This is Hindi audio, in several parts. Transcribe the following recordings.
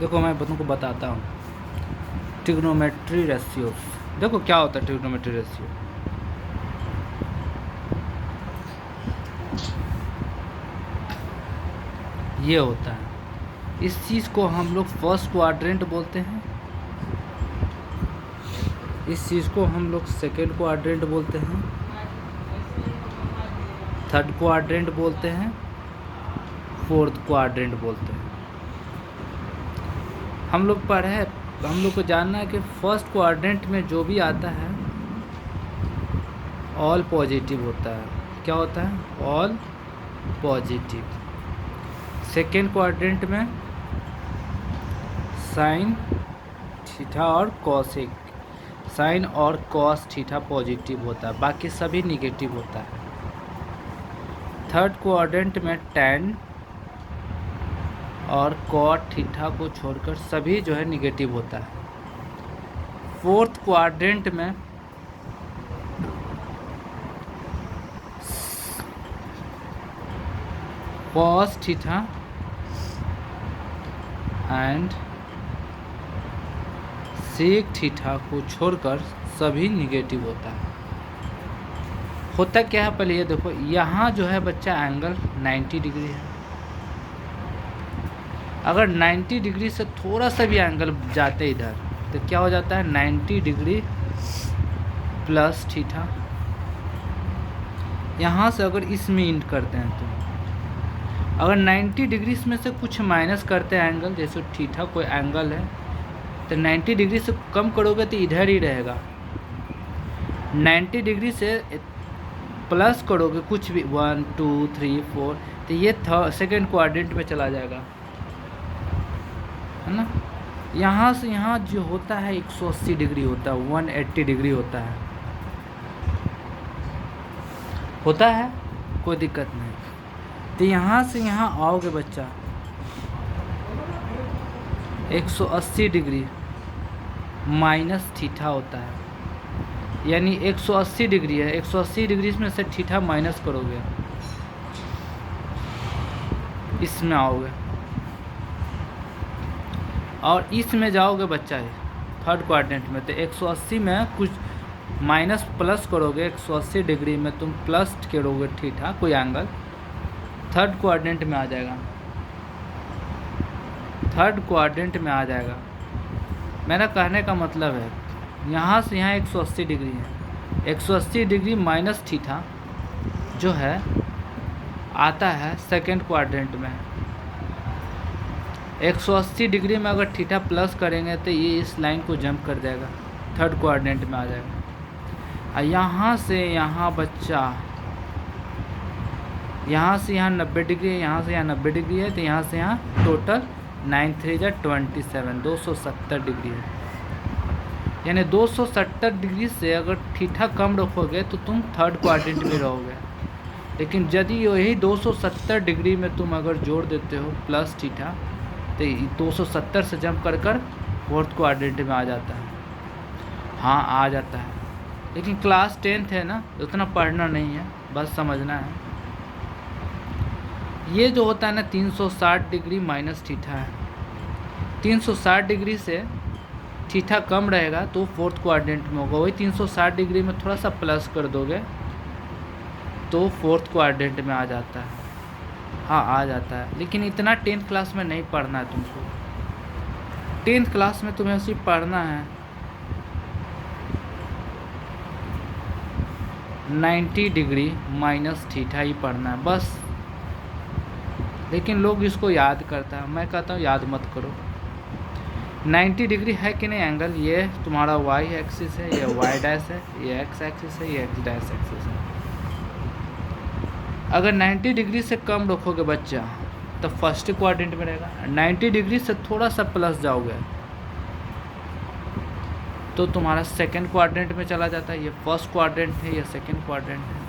देखो मैं तुमको बताता हूँ ट्रिग्नोमेट्री रेशियो। देखो क्या होता है ट्रिग्नोमेट्री रेशियो। ये होता है, इस चीज़ को हम लोग फर्स्ट क्वाड्रेंट बोलते हैं, इस चीज़ को हम लोग सेकेंड क्वाड्रेंट बोलते हैं, थर्ड क्वाड्रेंट बोलते हैं, फोर्थ क्वाड्रेंट बोलते हैं। हम लोग पढ़े, हम लोग को जानना है कि फर्स्ट क्वाड्रेंट में जो भी आता है ऑल पॉजिटिव होता है। क्या होता है? All positive. सेकेंड क्वाड्रेंट में साइन थीटा और कॉसेक, साइन और कॉस थीटा पॉजिटिव होता है, बाकी सभी निगेटिव होता है। थर्ड क्वाड्रेंट में टैन और कॉट थीटा को छोड़कर सभी जो है निगेटिव होता है। फोर्थ क्वाड्रेंट में cos theta and sec theta को छोड़कर सभी निगेटिव होता है। होता क्या है पहले ये देखो, यहाँ जो है बच्चा एंगल 90 डिग्री है। अगर 90 डिग्री से थोड़ा सा भी एंगल जाते इधर तो क्या हो जाता है? 90 डिग्री प्लस थीटा। यहाँ से अगर इसमें इंट करते हैं तो अगर 90 डिग्री में से कुछ माइनस करते हैं एंगल, जैसे थीटा कोई एंगल है तो 90 डिग्री से कम करोगे तो इधर ही रहेगा। 90 डिग्री से प्लस करोगे कुछ भी 1 2 3 4 तो ये सेकेंड क्वाड्रेंट में चला जाएगा, है ना। यहाँ से यहाँ जो होता है 180 डिग्री होता है, 180 डिग्री होता है, कोई दिक्कत नहीं। तो यहाँ से यहाँ आओगे बच्चा 180 डिग्री माइनस थीटा होता है, यानी 180 डिग्री है, 180 डिग्री में से थीटा माइनस करोगे, इसमें आओगे और इसमें जाओगे बच्चा थर्ड क्वाड्रेंट में, तो 180 में कुछ माइनस प्लस करोगे, 180 डिग्री में तुम प्लस करोगे थीटा कोई एंगल, थर्ड क्वाड्रेंट में आ जाएगा, थर्ड क्वाड्रेंट में आ जाएगा। मेरा कहने का मतलब है यहाँ से यहाँ 180 डिग्री है, 180 डिग्री माइनस थीटा जो है आता है सेकेंड क्वाड्रेंट में। 180 डिग्री में अगर थीटा प्लस करेंगे तो ये इस लाइन को जंप कर जाएगा, थर्ड क्वाड्रेंट में आ जाएगा। और यहाँ से यहाँ बच्चा, यहाँ से यहाँ 90 डिग्री है, यहाँ से यहाँ 90 डिग्री है, तो यहाँ से यहाँ टोटल 9 3 जा 27, 270 डिग्री है। यानी 270 डिग्री से अगर थीटा कम रखोगे तो तुम थर्ड क्वाड्रेंट में रहोगे, लेकिन यदि यही 270 डिग्री में तुम अगर जोड़ देते हो प्लस थीटा तो 270 से जंप कर कर फोर्थ क्वाड्रेंट में आ जाता है। हाँ आ जाता है, लेकिन क्लास 10th है ना, उतना पढ़ना नहीं है, बस समझना है। ये जो होता है ना 360 डिग्री माइनस थीटा है, 360 डिग्री से थीटा कम रहेगा तो फोर्थ क्वाड्रेंट में होगा, वही 360 डिग्री में थोड़ा सा प्लस कर दोगे तो फोर्थ क्वाड्रेंट में आ जाता है। हाँ आ जाता है, लेकिन इतना 10th क्लास में नहीं पढ़ना है तुमको। 10th क्लास में तुम्हें सिर्फ पढ़ना है 90 डिग्री माइनस थीटा ही पढ़ना है बस। लेकिन लोग इसको याद करता है, मैं कहता हूँ याद मत करो। 90 डिग्री है कि नहीं एंगल, ये तुम्हारा y एक्सिस है, ये y डैश है, ये x एक्सिस है, ये x डैश एक्सिस है। अगर 90 डिग्री से कम रखोगे बच्चा तो फर्स्ट क्वाड्रेंट में रहेगा, 90 डिग्री से थोड़ा सा प्लस जाओगे तो तुम्हारा सेकंड क्वाड्रेंट में चला जाता है। ये फर्स्ट क्वाड्रेंट है, ये सेकंड क्वाड्रेंट है,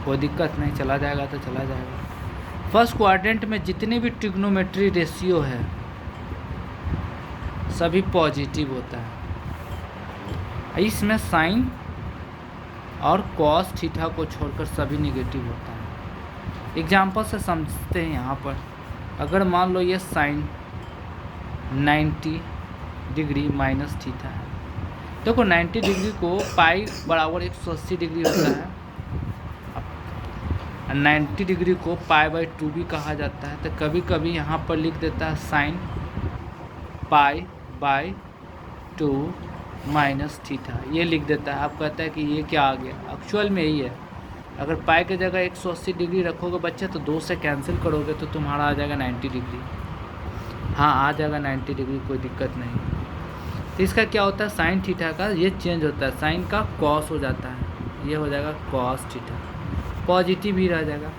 कोई दिक्कत नहीं, चला जाएगा तो चला जाएगा। फर्स्ट क्वाड्रेंट में जितने भी ट्रिग्नोमेट्री रेशियो है सभी पॉजिटिव होता है, इसमें साइन और कॉस थीटा को छोड़कर सभी निगेटिव होता है। एग्जाम्पल से समझते हैं। यहाँ पर अगर मान लो ये साइन 90 डिग्री माइनस थीटा है। देखो 90 डिग्री को पाई बराबर 180 डिग्री होता है, 90 डिग्री को पाई बाई 2 भी कहा जाता है। तो कभी कभी यहाँ पर लिख देता है sine pi by 2 minus theta, ये लिख देता है। आप कहता है कि ये क्या आ गया, एक्चुअल में यही है। अगर पाई की जगह 180 डिग्री रखोगे बच्चे तो 2 से कैंसिल करोगे तो तुम्हारा आ जाएगा 90 डिग्री। हाँ आ जाएगा 90 डिग्री, कोई दिक्कत नहीं। तो इसका क्या होता है, साइन थीटा का ये चेंज होता है, साइन का कॉस हो जाता है, ये हो जाएगा कॉस थीटा, पॉजिटिव ही रह जाएगा।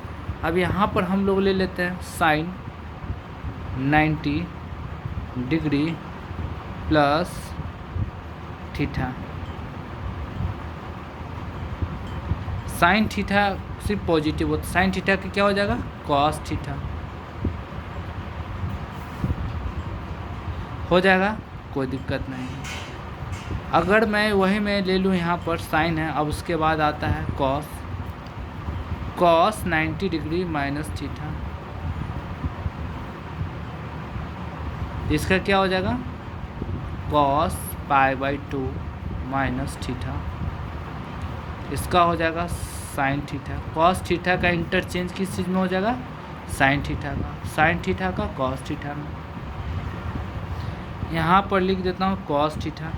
अब यहाँ पर हम लोग ले लेते हैं sine 90 degree plus theta. Sine theta सिर्फ पॉजिटिव होता है, साइन थीटा का क्या हो जाएगा, कॉस थीटा हो जाएगा, कोई दिक्कत नहीं। अगर मैं वही मैं ले लूँ, यहाँ पर साइन है, अब उसके बाद आता है cos, cos 90 degree minus theta, इसका क्या हो जाएगा, cos pi by 2 minus theta, इसका हो जाएगा साइन थीटा। कॉस थीटा का इंटरचेंज किस चीज़ में हो जाएगा, साइन थीटा का, साइन थीटा का कॉस थीटा में। यहाँ पर लिख देता हूँ cos theta,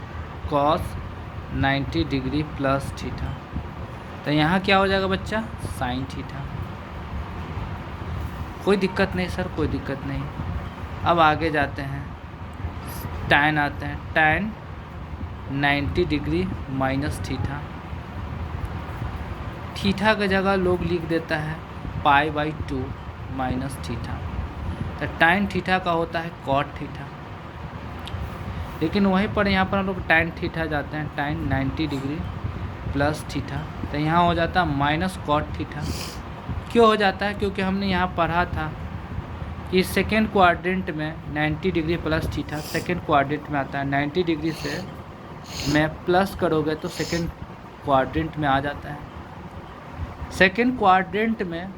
cos 90 degree plus theta, तो यहाँ क्या हो जाएगा बच्चा, साइन थीटा। कोई दिक्कत नहीं सर, कोई दिक्कत नहीं। अब आगे जाते हैं, टैन आते हैं, tan 90 degree minus theta, theta की जगह लोग लिख देता है पाई बाई 2 माइनस थीटा, तो टैन थीटा का होता है कॉट थीटा। लेकिन वहीं पर यहाँ पर हम लोग टैन थीटा जाते हैं, टैन 90 डिग्री प्लस थीटा, तो यहाँ हो जाता है माइनस कॉट थीटा। क्यों हो जाता है, क्योंकि हमने यहाँ पढ़ा था कि सेकेंड क्वाड्रेंट में 90 degree plus theta second quadrant में आता है, 90 डिग्री से मैं प्लस करोगे तो सेकेंड क्वाड्रेंट में आ जाता है। सेकेंड क्वाड्रेंट में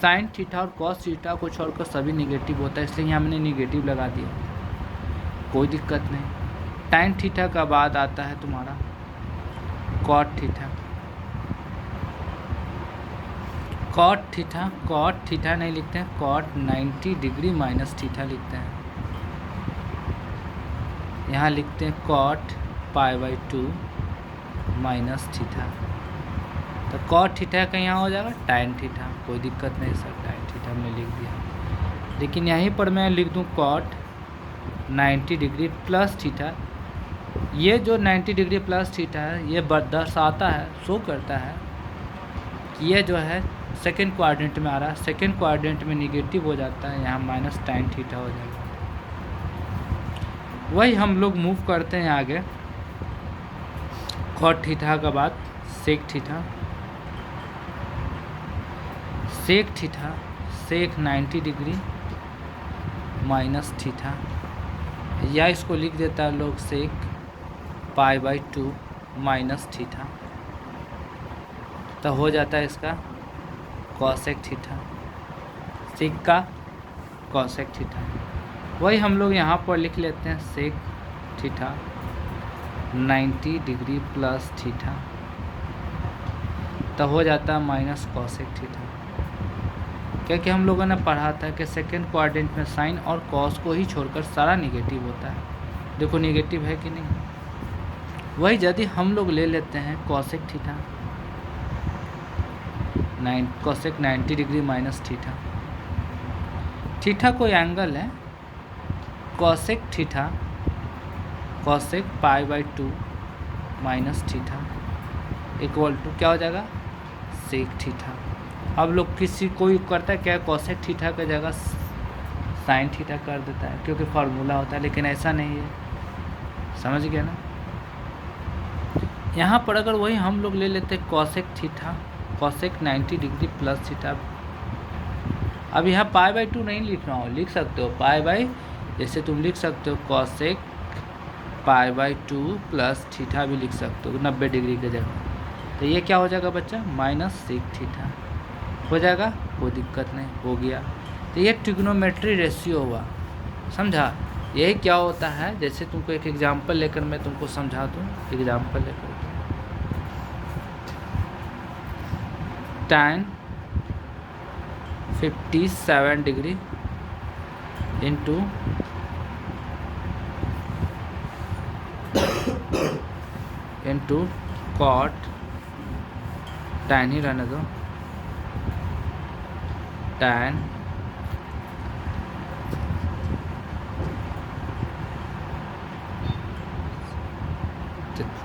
साइन थीटा और कॉस थीटा को छोड़कर सभी निगेटिव होता है, इसलिए यहाँ हमने निगेटिव लगा दिया, कोई दिक्कत नहीं। टैन थीटा का बाद आता है तुम्हारा cot theta, cot theta, cot theta नहीं लिखते हैं, कॉट 90 डिग्री माइनस थीटा लिखते हैं। यहाँ लिखते हैं cot pi by 2 minus theta, तो कॉट थीटा का यहाँ हो जाएगा टैन थीटा, कोई दिक्कत नहीं सर, टैन थीटा में लिख दिया। लेकिन यहीं पर मैं लिख दूँ कॉट 90 डिग्री प्लस थीटा, ये जो 90 डिग्री प्लस थीटा है ये दर्शाता है, शो करता है कि ये जो है सेकेंड क्वाड्रेंट में आ रहा है, सेकेंड क्वाड्रेंट में निगेटिव हो जाता है, यहाँ माइनस टैन थीटा हो जाएगा। वही हम लोग मूव करते हैं आगे, कॉट थीटा का बाद सेक थीटा, सेक थीटा, सेक 90 डिग्री माइनस थीटा, या इसको लिख देता है लोग सेक पाई बाई 2 माइनस थीटा, तो हो जाता है इसका कॉसेक थीटा, सेक का कॉसेक थीटा। वही हम लोग यहाँ पर लिख लेते हैं sec theta 90 degree plus theta, तो हो जाता है माइनस कॉसेक थीटा। क्योंकि हम लोगों ने पढ़ा था कि सेकेंड क्वाड्रेंट में साइन और कॉस को ही छोड़कर सारा निगेटिव होता है। देखो निगेटिव है कि नहीं। वही यदि हम लोग ले लेते हैं cosec theta, cosec 90 degree minus theta, theta कोई एंगल है, cosec theta cosec pi by 2 minus theta equal to क्या हो जाएगा, सेक थीटा। अब लोग किसी कोई करता है क्या, कॉसेक थीटा की जगह साइन थीटा कर देता है क्योंकि फार्मूला होता है, लेकिन ऐसा नहीं है, समझ गया ना। यहाँ पर अगर वही हम लोग ले लेते हैं cosec theta, cosec 90 degree plus theta, अब यहाँ पाई बाई 2 नहीं लिखना हो, लिख सकते हो पाई बाई, जैसे तुम लिख सकते हो cosec pi by 2 plus theta भी लिख सकते हो 90 डिग्री की जगह, तो ये क्या हो जाएगा बच्चा, माइनस सेक थीटा हो जाएगा, कोई दिक्कत नहीं, हो गया। तो ये ट्रिग्नोमेट्री रेशियो हुआ, समझा। यही क्या होता है, जैसे तुमको एक एग्जांपल लेकर मैं तुमको समझा दूँ, एग्जांपल लेकर tan 57 degree into cot, tan ही रहने दो, tan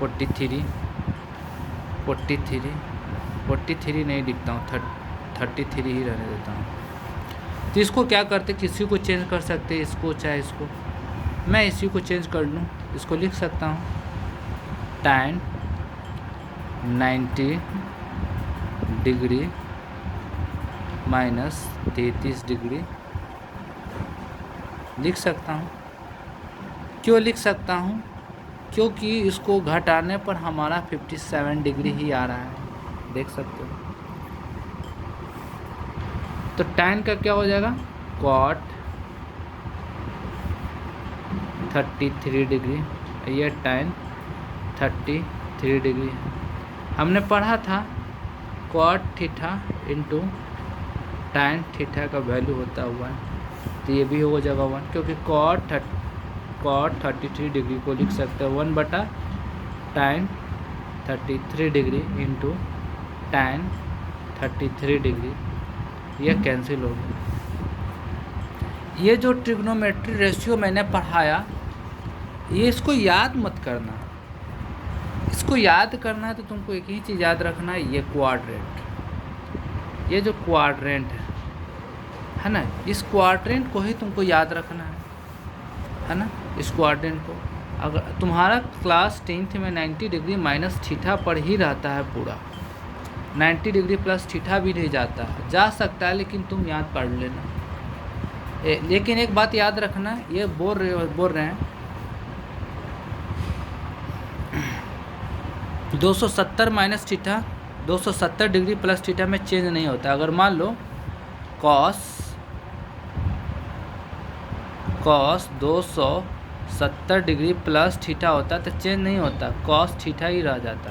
43 नहीं लिखता हूँ, 33 ही रहने देता हूँ। तो इसको क्या करते, किसी को चेंज कर सकते, इसको चाहे इसको, मैं इसी को चेंज कर लूँ, इसको लिख सकता हूँ tan 90 डिग्री माइनस 33 डिग्री लिख सकता हूँ। क्यों लिख सकता हूँ, क्योंकि इसको घटाने पर हमारा 57 डिग्री ही आ रहा है, देख सकते हो। तो tan का क्या हो जाएगा, cot 33 डिग्री, ये tan 33 डिग्री। हमने पढ़ा था cot theta into tan theta का वैल्यू होता है 1, तो ये भी हो जाएगा 1, क्योंकि cot 33 डिग्री को लिख सकते हैं 1/tan 33 degree into tan 33 degree, ये कैंसिल हो गया। ये जो ट्रिग्नोमेट्री रेशियो मैंने पढ़ाया, ये इसको याद मत करना, इसको याद करना है तो तुमको एक ही चीज़ याद रखना है, ये क्वाड्रेंट, ये जो क्वाड्रेंट है ना, इस क्वाड्रेंट को ही तुमको याद रखना है ना, इस क्वाड्रेंट को। अगर तुम्हारा क्लास 10th में 90 डिग्री माइनस थीटा पर ही रहता है पूरा, 90 डिग्री प्लस थीटा भी नहीं जाता है, जा सकता है, लेकिन तुम याद पढ़ लेना। लेकिन एक बात याद रखना, ये बोल रहे हैं 270 minus theta 270 degree plus theta में चेंज नहीं होता। अगर मान लो कॉस 270 डिग्री प्लस थीटा होता तो चेंज नहीं होता, कॉस थीटा ही रह जाता,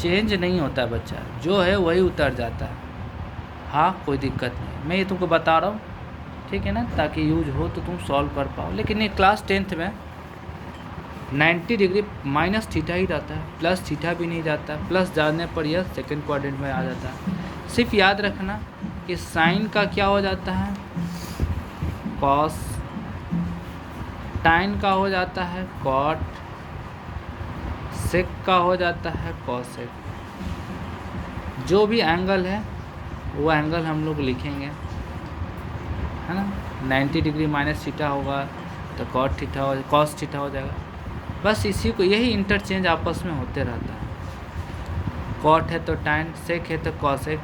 चेंज नहीं होता बच्चा, जो है वही उतर जाता है। हाँ, कोई दिक्कत नहीं, मैं ये तुमको बता रहा हूँ, ठीक है ना, ताकि यूज हो तो तुम सॉल्व कर पाओ। लेकिन ये क्लास 10th में 90 डिग्री माइनस थीटा ही रहता है, प्लस थीटा भी नहीं जाता, प्लस जाने पर यह सेकंड क्वाड्रेंट में आ जाता है। सिर्फ याद रखना कि साइन का क्या हो जाता है, कॉस, टाइन का हो जाता है कॉट, सेक का हो जाता है कॉसेक। जो भी एंगल है वो एंगल हम लोग लिखेंगे, है ना। 90 डिग्री माइनस थीटा होगा तो कॉट थीटा हो, कॉस थीटा हो जाएगा। बस इसी को, यही इंटरचेंज आपस में होते रहता है। कॉट है तो टाइन, सेक है तो कॉसेक,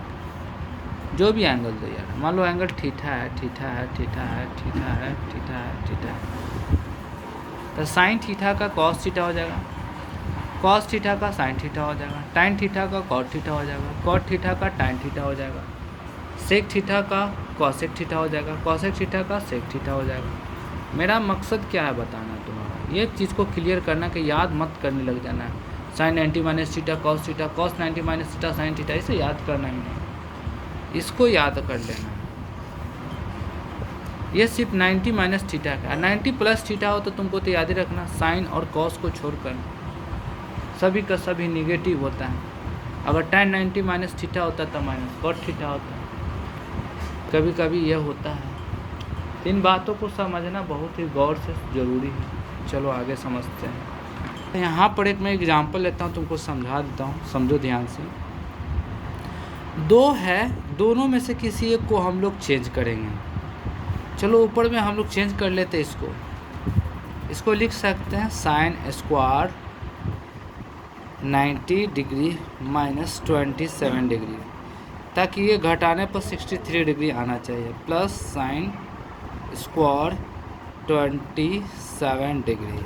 जो भी एंगल दो यार। मान लो एंगल थीटा है, थीटा है, थीटा है, थीटा है, थीटा है, थीटा है, तो साइन थीटा का कॉस थीटा हो जाएगा, कॉस थीटा का साइन थीटा हो जाएगा, टाइन थीटा का कॉट थीटा हो जाएगा, कॉट थीटा का टाइन थीटा हो जाएगा, सेक थीटा का कॉसेक थीटा हो जाएगा, कॉसेक थीटा का सेक थीटा हो जाएगा। मेरा मकसद क्या है बताना तुम्हारा, ये चीज़ को क्लियर करना कि याद मत करने लग जाना है sine 90 minus theta cos theta, cos 90 minus theta sine theta, इसे याद करना ही नहीं, इसको याद कर लेना। ये सिर्फ 90 माइनस थीटा का, 90 प्लस थीटा हो तो तुमको तो याद ही रखना, साइन और कॉस को छोड़कर सभी का सभी निगेटिव होता है। अगर tan 90 माइनस थीटा होता तो माइनस कॉट थीटा होता, कभी कभी यह होता है। इन बातों को समझना बहुत ही गौर से ज़रूरी है। चलो आगे समझते हैं। यहाँ पर एक मैं एग्जांपल लेता हूँ, तुमको समझा देता हूँ, समझो ध्यान से। दो है, दोनों में से किसी एक को हम लोग चेंज करेंगे। चलो ऊपर में हम लोग चेंज कर लेते हैं, इसको लिख सकते हैं sine square 90 degree minus 27 degree, ताकि ये घटाने पर 63 डिग्री आना चाहिए, plus sine square 27 degree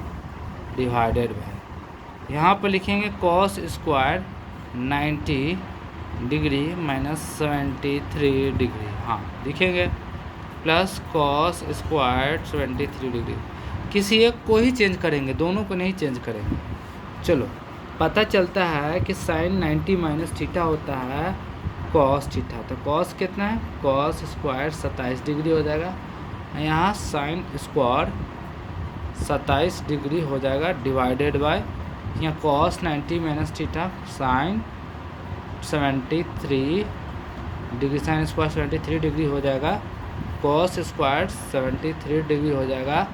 divided by, यहाँ पर लिखेंगे cos square 90 degree minus 73 degree, हाँ लिखेंगे, प्लस कॉस स्क्वायर 73 डिग्री। किसी एक को ही चेंज करेंगे, दोनों को नहीं चेंज करेंगे। चलो पता चलता है कि साइन 90 माइनस थीटा होता है कॉस थीटा, तो कॉस कितना है, कॉस स्क्वायर 27 डिग्री हो जाएगा। यहाँ साइन स्क्वायर 27 डिग्री हो जाएगा डिवाइडेड बाय यहाँ cos 90 minus theta sine 73 degree, sine square 73 degree हो जाएगा, कॉस स्क्वायर 73 डिग्री हो जाएगा।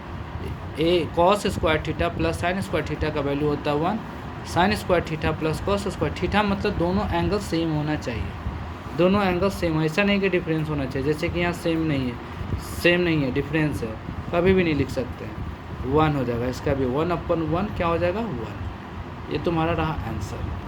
ए cos square theta plus sine square theta का वैल्यू होता है 1, sine square theta plus cos square theta, मतलब दोनों एंगल सेम होना चाहिए, दोनों एंगल सेम, ऐसा नहीं कि डिफरेंस होना चाहिए, जैसे कि यहाँ सेम नहीं है, डिफरेंस है, कभी भी नहीं लिख सकते हैं। 1 हो जाएगा, इसका भी 1/1 क्या हो जाएगा 1। ये तुम्हारा रहा आंसर।